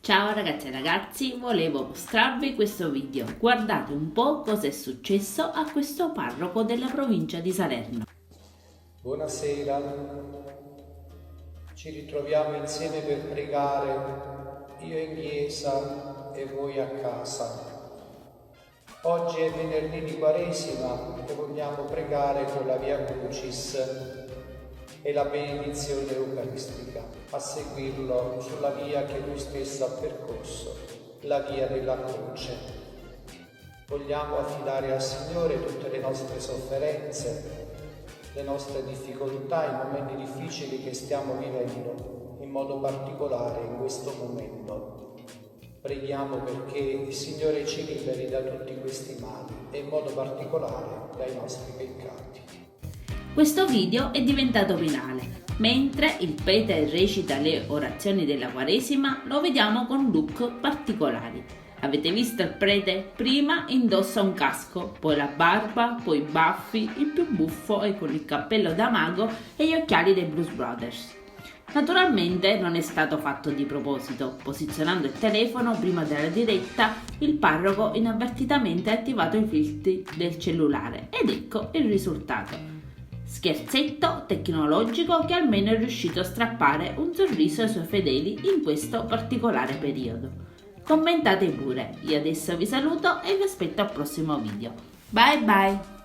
Ciao ragazzi e ragazzi, volevo mostrarvi questo video. Guardate un po' cosa è successo a questo parroco della provincia di Salerno. Buonasera, ci ritroviamo insieme per pregare, io in chiesa e voi a casa. Oggi è venerdì di Quaresima e vogliamo pregare con la Via Crucis e la benedizione eucaristica, a seguirlo sulla via che lui stesso ha percorso, la via della croce. Vogliamo affidare al Signore tutte le nostre sofferenze, le nostre difficoltà, i momenti difficili che stiamo vivendo, in modo particolare in questo momento. Preghiamo perché il Signore ci liberi da tutti questi mali e in modo particolare dai nostri peccati. Questo video è diventato virale. Mentre il prete recita le orazioni della Quaresima, lo vediamo con look particolari. Avete visto il prete? Prima indossa un casco, poi la barba, poi i baffi, il più buffo e con il cappello da mago e gli occhiali dei Blues Brothers. Naturalmente non è stato fatto di proposito. Posizionando il telefono prima della diretta, il parroco inavvertitamente ha attivato i filtri del cellulare ed ecco il risultato. Scherzetto tecnologico che almeno è riuscito a strappare un sorriso ai suoi fedeli in questo particolare periodo. Commentate pure, io adesso vi saluto e vi aspetto al prossimo video. Bye bye!